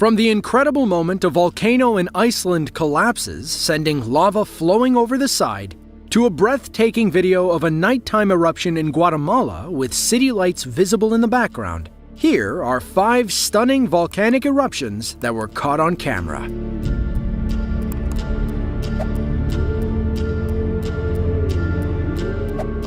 From the incredible moment a volcano in Iceland collapses, sending lava flowing over the side, to a breathtaking video of a nighttime eruption in Guatemala with city lights visible in the background, here are 5 stunning volcanic eruptions that were caught on camera.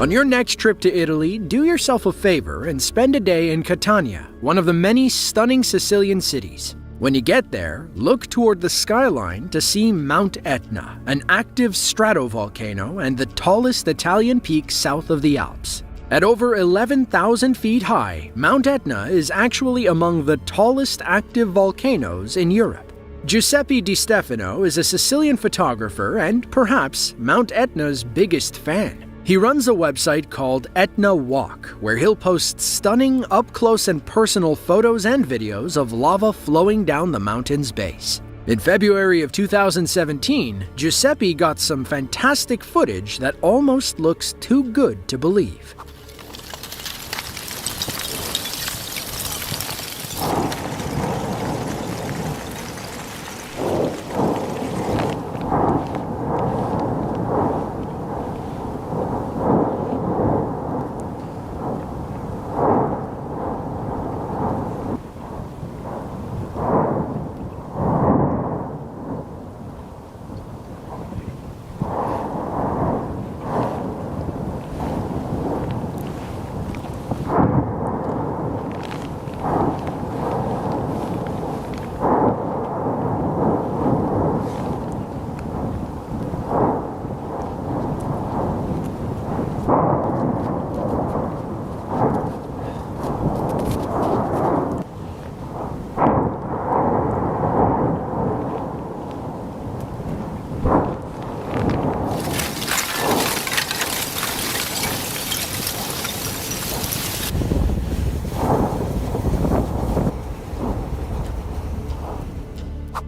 On your next trip to Italy, do yourself a favor and spend a day in Catania, one of the many stunning Sicilian cities. When you get there, look toward the skyline to see Mount Etna, an active stratovolcano and the tallest Italian peak south of the Alps. At over 11,000 feet high, Mount Etna is actually among the tallest active volcanoes in Europe. Giuseppe Di Stefano is a Sicilian photographer and, perhaps, Mount Etna's biggest fan. He runs a website called Etna Walk, where he'll post stunning, up-close and personal photos and videos of lava flowing down the mountain's base. In February of 2017, Giuseppe got some fantastic footage that almost looks too good to believe.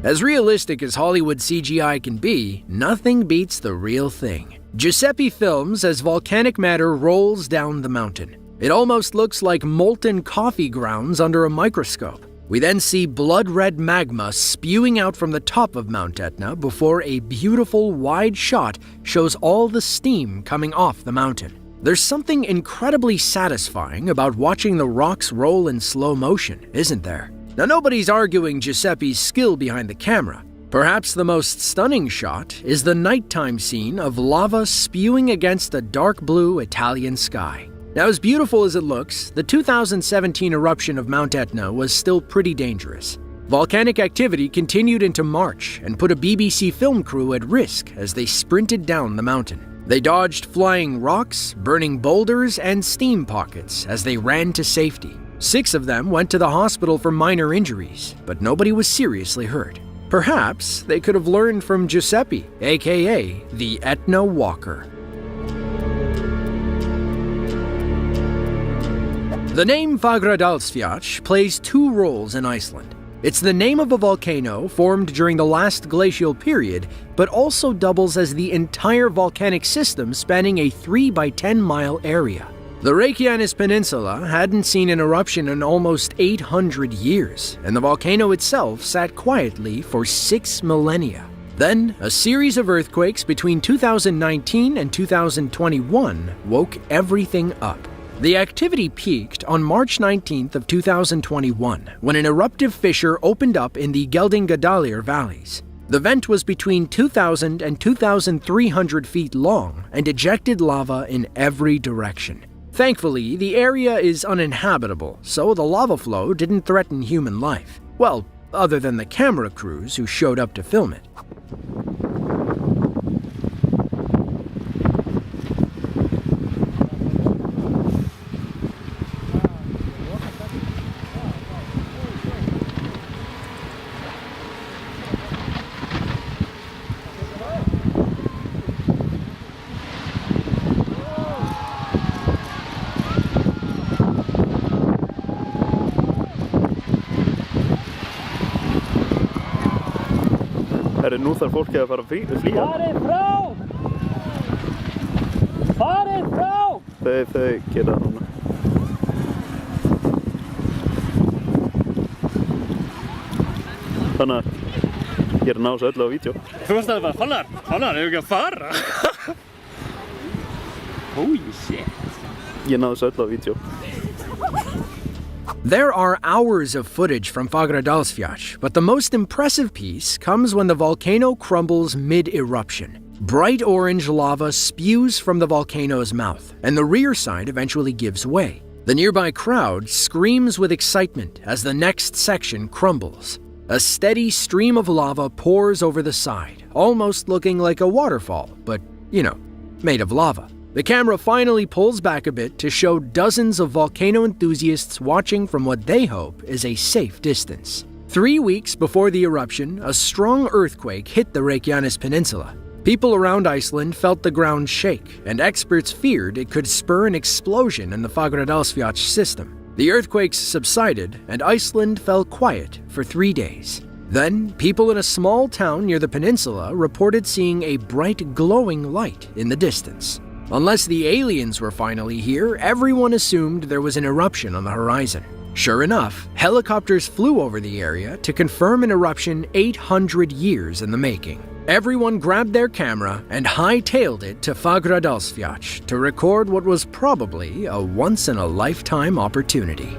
As realistic as Hollywood CGI can be, nothing beats the real thing. Giuseppe films as volcanic matter rolls down the mountain. It almost looks like molten coffee grounds under a microscope. We then see blood-red magma spewing out from the top of Mount Etna before a beautiful wide shot shows all the steam coming off the mountain. There's something incredibly satisfying about watching the rocks roll in slow motion, isn't there? Now, nobody's arguing Giuseppe's skill behind the camera. Perhaps the most stunning shot is the nighttime scene of lava spewing against the dark blue Italian sky. Now, as beautiful as it looks, the 2017 eruption of Mount Etna was still pretty dangerous. Volcanic activity continued into March and put a BBC film crew at risk as they sprinted down the mountain. They dodged flying rocks, burning boulders, and steam pockets as they ran to safety. 6 of them went to the hospital for minor injuries, but nobody was seriously hurt. Perhaps they could have learned from Giuseppe, aka the Etna Walker. The name Fagradalsfjall plays 2 roles in Iceland. It's the name of a volcano formed during the last glacial period, but also doubles as the entire volcanic system spanning a 3 by 10 mile area. The Reykjanes Peninsula hadn't seen an eruption in almost 800 years, and the volcano itself sat quietly for 6 millennia. Then, a series of earthquakes between 2019 and 2021 woke everything up. The activity peaked on March 19th of 2021, when an eruptive fissure opened up in the Geldingadalur valleys. The vent was between 2,000 and 2,300 feet long and ejected lava in every direction. Thankfully, the area is uninhabitable, so the lava flow didn't threaten human life. Well, other than the camera crews who showed up to film it. Nú þarf fólkið að fara að flýja. Farið frá! Farið frá! Þau gera það núna. Þannig að ég er að ná þessu öllu á vídeo. Þú varst að bara, Fannar, hefur ekki að fara? Holy shit. Ég náðu þessu öllu á vídeo. There are hours of footage from Fagradalsfjall, but the most impressive piece comes when the volcano crumbles mid-eruption. Bright orange lava spews from the volcano's mouth, and the rear side eventually gives way. The nearby crowd screams with excitement as the next section crumbles. A steady stream of lava pours over the side, almost looking like a waterfall, but, made of lava. The camera finally pulls back a bit to show dozens of volcano enthusiasts watching from what they hope is a safe distance. 3 weeks before the eruption, a strong earthquake hit the Reykjanes Peninsula. People around Iceland felt the ground shake, and experts feared it could spur an explosion in the Fagradalsfjall system. The earthquakes subsided, and Iceland fell quiet for 3 days. Then, people in a small town near the peninsula reported seeing a bright glowing light in the distance. Unless the aliens were finally here, everyone assumed there was an eruption on the horizon. Sure enough, helicopters flew over the area to confirm an eruption 800 years in the making. Everyone grabbed their camera and hightailed it to Fagradalsfjall to record what was probably a once-in-a-lifetime opportunity.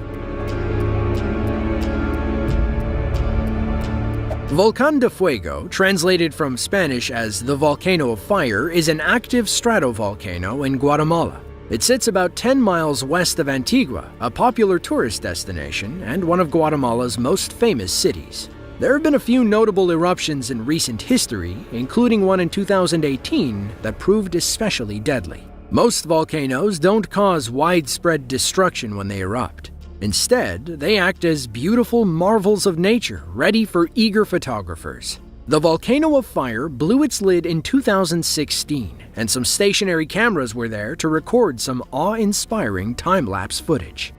Volcán de Fuego, translated from Spanish as the Volcano of Fire, is an active stratovolcano in Guatemala. It sits about 10 miles west of Antigua, a popular tourist destination and one of Guatemala's most famous cities. There have been a few notable eruptions in recent history, including one in 2018 that proved especially deadly. Most volcanoes don't cause widespread destruction when they erupt. Instead, they act as beautiful marvels of nature, ready for eager photographers. The Volcano of Fire blew its lid in 2016, and some stationary cameras were there to record some awe-inspiring time-lapse footage.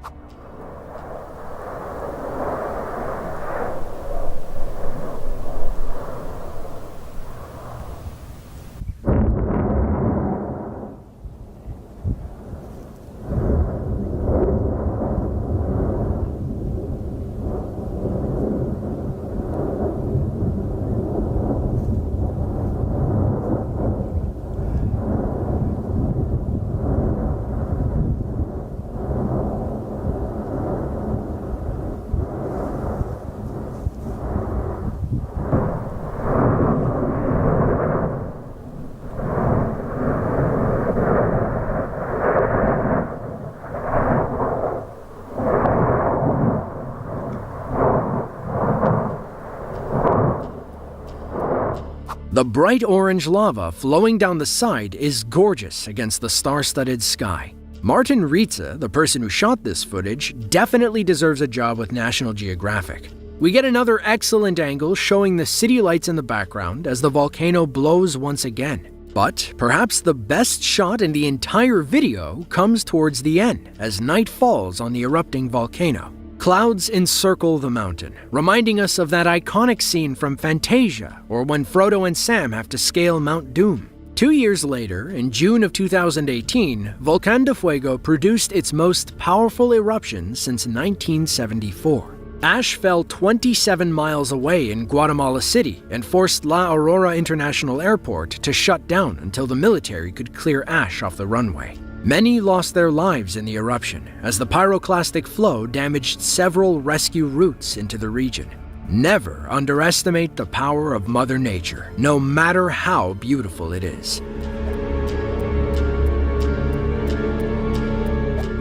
The bright orange lava flowing down the side is gorgeous against the star-studded sky. Martin Rietze, the person who shot this footage, definitely deserves a job with National Geographic. We get another excellent angle showing the city lights in the background as the volcano blows once again. But perhaps the best shot in the entire video comes towards the end, as night falls on the erupting volcano. Clouds encircle the mountain, reminding us of that iconic scene from Fantasia, or when Frodo and Sam have to scale Mount Doom. 2 years later, in June of 2018, Volcán de Fuego produced its most powerful eruption since 1974. Ash fell 27 miles away in Guatemala City and forced La Aurora International Airport to shut down until the military could clear ash off the runway. Many lost their lives in the eruption, as the pyroclastic flow damaged several rescue routes into the region. Never underestimate the power of Mother Nature, no matter how beautiful it is.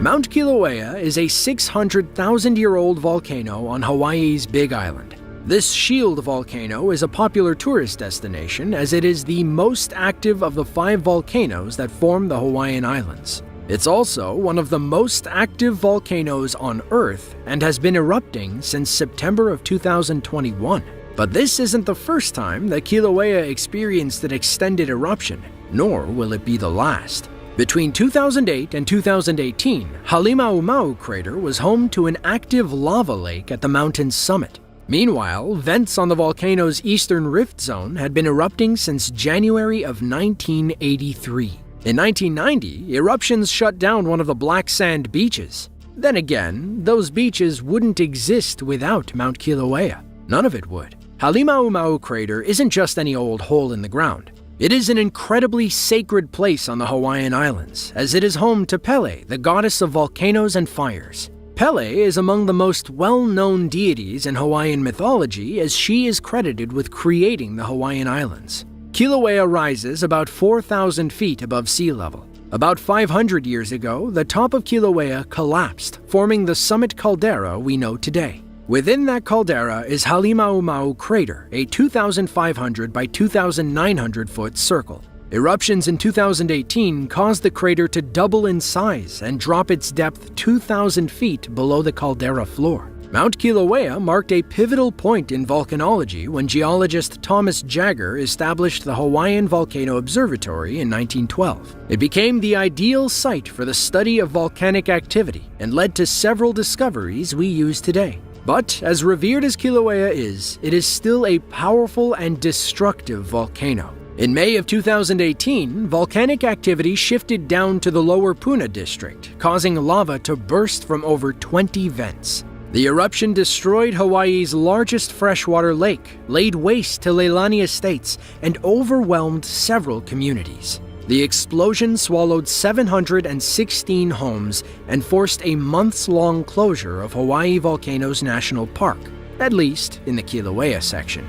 Mount Kilauea is a 600,000-year-old volcano on Hawaii's Big Island. This shield volcano is a popular tourist destination as it is the most active of the 5 volcanoes that form the Hawaiian Islands. It's also one of the most active volcanoes on Earth and has been erupting since September of 2021. But this isn't the first time that Kilauea experienced an extended eruption, nor will it be the last. Between 2008 and 2018, Halimau crater was home to an active lava lake at the mountain's summit. Meanwhile, vents on the volcano's eastern rift zone had been erupting since January of 1983. In 1990, eruptions shut down one of the black sand beaches. Then again, those beaches wouldn't exist without Mount Kilauea. None of it would. Halemaumau crater isn't just any old hole in the ground. It is an incredibly sacred place on the Hawaiian Islands, as it is home to Pele, the goddess of volcanoes and fires. Pele is among the most well-known deities in Hawaiian mythology, as she is credited with creating the Hawaiian Islands. Kilauea rises about 4,000 feet above sea level. About 500 years ago, the top of Kilauea collapsed, forming the summit caldera we know today. Within that caldera is Halemaumau crater, a 2,500 by 2,900 foot circle. Eruptions in 2018 caused the crater to double in size and drop its depth 2,000 feet below the caldera floor. Mount Kilauea marked a pivotal point in volcanology when geologist Thomas Jagger established the Hawaiian Volcano Observatory in 1912. It became the ideal site for the study of volcanic activity and led to several discoveries we use today. But as revered as Kilauea is, it is still a powerful and destructive volcano. In May of 2018, volcanic activity shifted down to the lower Puna district, causing lava to burst from over 20 vents. The eruption destroyed Hawaii's largest freshwater lake, laid waste to Leilani estates, and overwhelmed several communities. The explosion swallowed 716 homes and forced a months-long closure of Hawaii Volcanoes National Park, at least in the Kilauea section.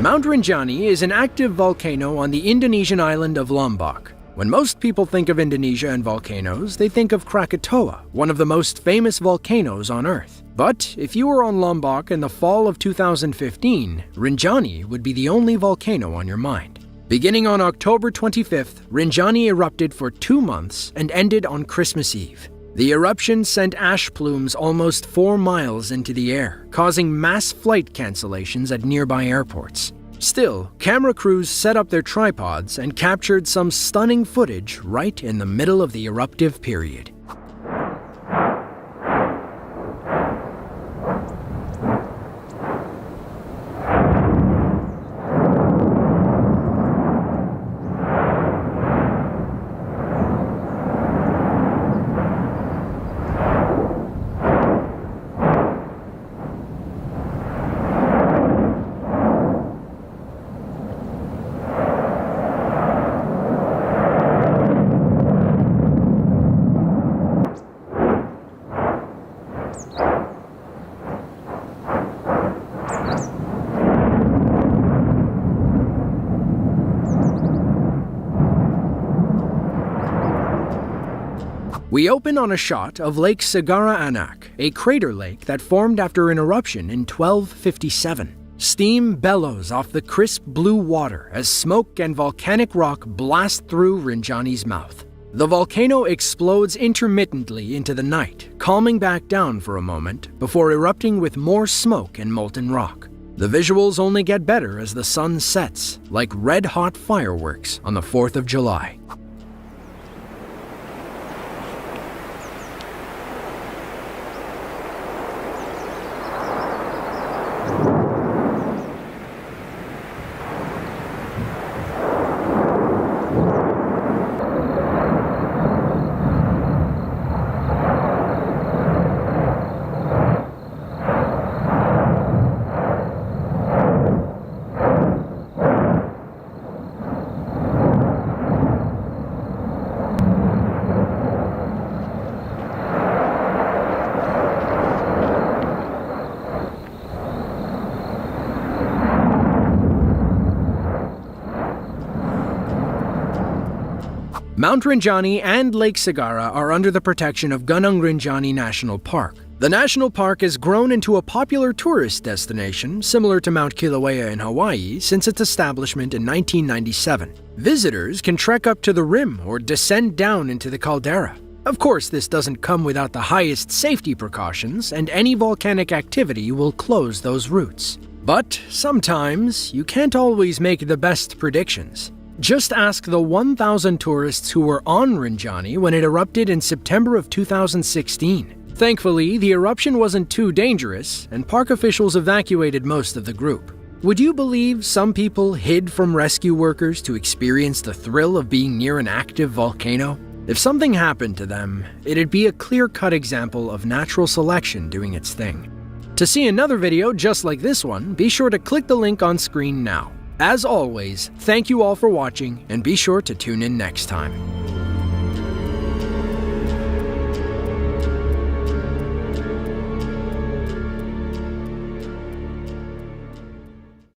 Mount Rinjani is an active volcano on the Indonesian island of Lombok. When most people think of Indonesia and volcanoes, they think of Krakatoa, one of the most famous volcanoes on Earth. But if you were on Lombok in the fall of 2015, Rinjani would be the only volcano on your mind. Beginning on October 25th, Rinjani erupted for 2 months and ended on Christmas Eve. The eruption sent ash plumes almost 4 miles into the air, causing mass flight cancellations at nearby airports. Still, camera crews set up their tripods and captured some stunning footage right in the middle of the eruptive period. We open on a shot of Lake Segara Anak, a crater lake that formed after an eruption in 1257. Steam bellows off the crisp blue water as smoke and volcanic rock blast through Rinjani's mouth. The volcano explodes intermittently into the night, calming back down for a moment before erupting with more smoke and molten rock. The visuals only get better as the sun sets, like red-hot fireworks on the 4th of July. Mount Rinjani and Lake Segara are under the protection of Gunung Rinjani National Park. The national park has grown into a popular tourist destination similar to Mount Kilauea in Hawaii since its establishment in 1997. Visitors can trek up to the rim or descend down into the caldera. Of course, this doesn't come without the highest safety precautions, and any volcanic activity will close those routes. But sometimes you can't always make the best predictions. Just ask the 1,000 tourists who were on Rinjani when it erupted in September of 2016. Thankfully, the eruption wasn't too dangerous, and park officials evacuated most of the group. Would you believe some people hid from rescue workers to experience the thrill of being near an active volcano? If something happened to them, it'd be a clear-cut example of natural selection doing its thing. To see another video just like this one, be sure to click the link on screen now. As always, thank you all for watching, and be sure to tune in next time.